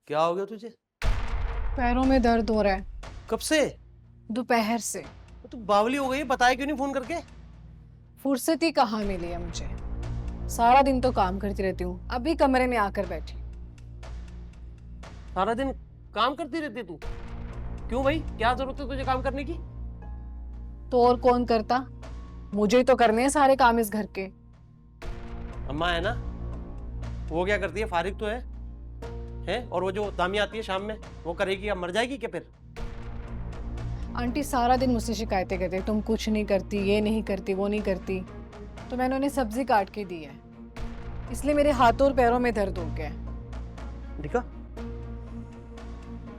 क्या हो गया तुझे? पैरों में दर्द हो रहा है कब से? दोपहर से। तू बावली हो गई, बताया क्यों नहीं फोन करके? फुर्सत ही कहाँ मिली है मुझे। सारा दिन तो काम करती रहती हूँ, अभी कमरे में आकर बैठी। सारा दिन काम करती रहती है तू? क्यों भाई, क्या जरूरत है तुझे काम करने की? तो और कौन करता? मुझे ही तो करने हैं सारे काम इस घर के। अम्मा है ना, वो क्या करती है? फारिग तो है हैं? और वो जो दामी आती है शाम में, वो करेगी? अब मर जाएगी क्या फिर? आंटी सारा दिन मुझसे शिकायतें करती है, तुम कुछ नहीं करती, ये नहीं करती, वो नहीं करती। तो मैंने उन्हें सब्जी काट के दी है, इसलिए मेरे हाथों और पैरों में दर्द हो गया है। दिखा,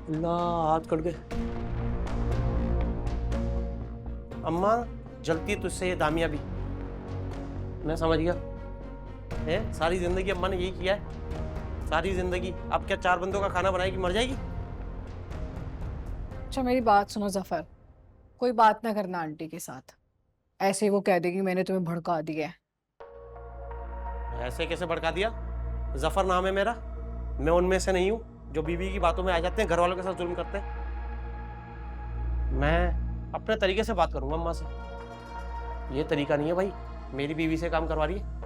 अल्लाह हाथ कट गए। अम्मा जलती है तुझसे ये दामिया भी, मैं समझ गया है। सारी जिंदगी अम्मा ने यही किया है, सारी जिंदगी। अब क्या 4 बंदों का खाना बनाएगी, मर जाएगी? अच्छा मेरी बात सुनो जफर, कोई बात ना करना आंटी के साथ। ऐसे ही वो कह देगी मैंने तुम्हें भड़का दिया है। ऐसे कैसे भड़का दिया? जफर नाम है मेरा, मैं उनमें से नहीं हूं जो बीवी की बातों में आ जाते हैं, घर वालों के साथ जुल्म करते हैं। मैं अपने तरीके से बात करूंगा अम्मा से। ये तरीका नहीं है भाई, मेरी बीवी से काम करवा रही है।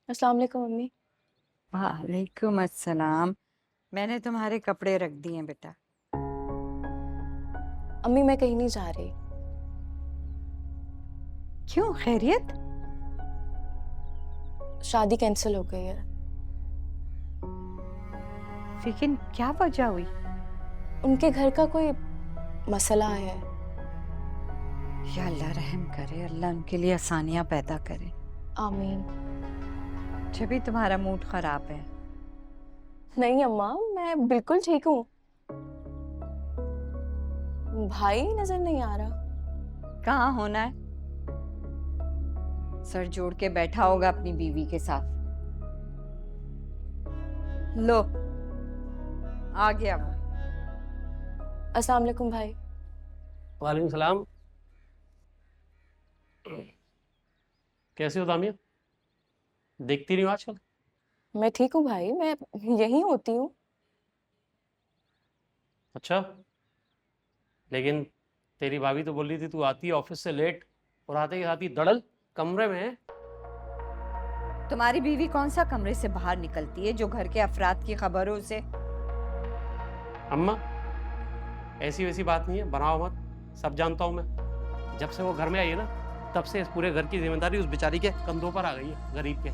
अस्सलाम वालेकुम मम्मी। वालेकुम अस्सलाम। मैंने तुम्हारे कपड़े रख दिए हैं बेटा। अम्मी मैं कहीं नहीं जा रही। क्यों, खैरियत? शादी कैंसिल हो गई है। लेकिन क्या वजह हुई? उनके घर का कोई मसला है। या अल्लाह रहम करे, अल्लाह उनके लिए आसानियां पैदा करे। आमीन। जब भी तुम्हारा मूड खराब है। नहीं अम्मा, मैं बिल्कुल ठीक हूँ। भाई नजर नहीं आ रहा। कहाँ होना है? सर जोड़ के बैठा होगा अपनी बीवी के साथ। लो, आ गया वो। अस्सलाम वालेकुम भाई। वालेकुम सलाम। कैसे हो दामिया? देखती नहीं हो आजकल? मैं ठीक हूँ भाई, मैं यही होती हूँ। अच्छा, लेकिन तेरी भाभी तो बोल रही थी तू आती है ऑफिस से लेट और आते के साथ ही दड़ल कमरे में है। तुम्हारी बीवी कौन सा कमरे से बाहर निकलती है जो घर के अफराद की खबर हो उसे? अम्मा ऐसी वैसी बात नहीं है, बनाओ मत, सब जानता हूँ मैं। जब से वो घर में आई है ना, तब से इस पूरे घर की जिम्मेदारी उस बेचारी के कंधों पर आ गई है, गरीब के।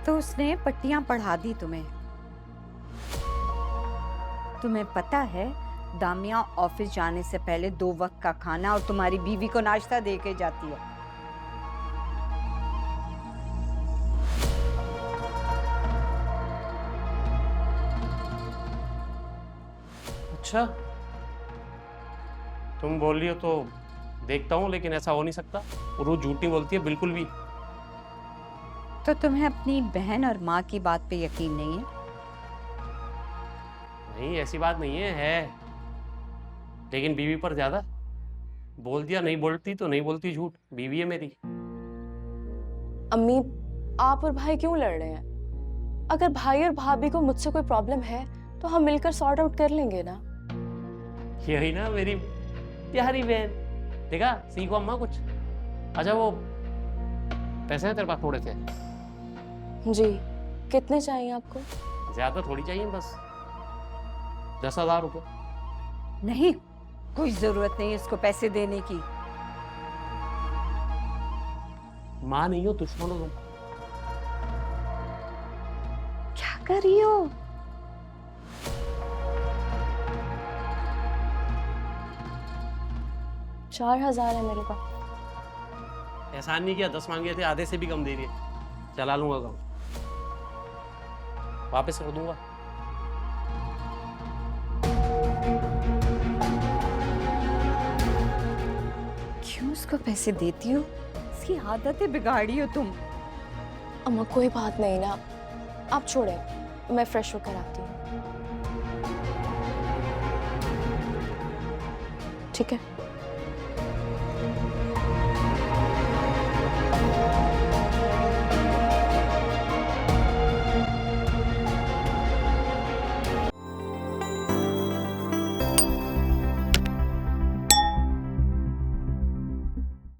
तो उसने पट्टियां पढ़ा दी तुम्हें? तुम्हें पता है दामिया ऑफिस जाने से पहले 2 वक्त का खाना और तुम्हारी बीवी को नाश्ता दे के जाती है। अच्छा, तुम बोल रही हो तो देखता हूँ, लेकिन ऐसा हो नहीं सकता। और वो झूठ नहीं बोलती है बिल्कुल भी। तो तुम्हें अपनी बहन और माँ की बात पे यकीन नहीं है? नहीं, ऐसी बात नहीं है लेकिन बीवी पर ज्यादा। बोल दिया, नहीं बोलती तो नहीं बोलती झूठ, बीवी है मेरी। अम्मी आप और भाई क्यों लड़ रहे हैं? अगर भाई और भाभी को मुझसे कोई प्रॉब्लम है तो हम मिलकर सॉर्ट आउट कर लेंगे ना। यही ना मेरी प्यारी बहन। देखा, सीखो अम्मा कुछ। अच्छा, वो पैसे हैं तेरे पास? थोड़े से। जी, कितने चाहिए आपको? ज्यादा थोड़ी चाहिए, बस 10,000 रुपये। नहीं, कोई जरूरत नहीं इसको पैसे देने की। माँ नहीं हो, दुश्मन हो तुम। क्या कर रही हो? 4,000 है मेरे पास। एहसान नहीं किया, 10 मांगे थे, आधे से भी कम दे रही है। चला लूंगा काम, वापस कर दूंगा। क्यों उसको पैसे देती हो? इसकी आदतें बिगाड़ी हो तुम। अम्मा कोई बात नहीं ना, आप छोड़े, मैं फ्रेश होकर आती हूँ। ठीक है।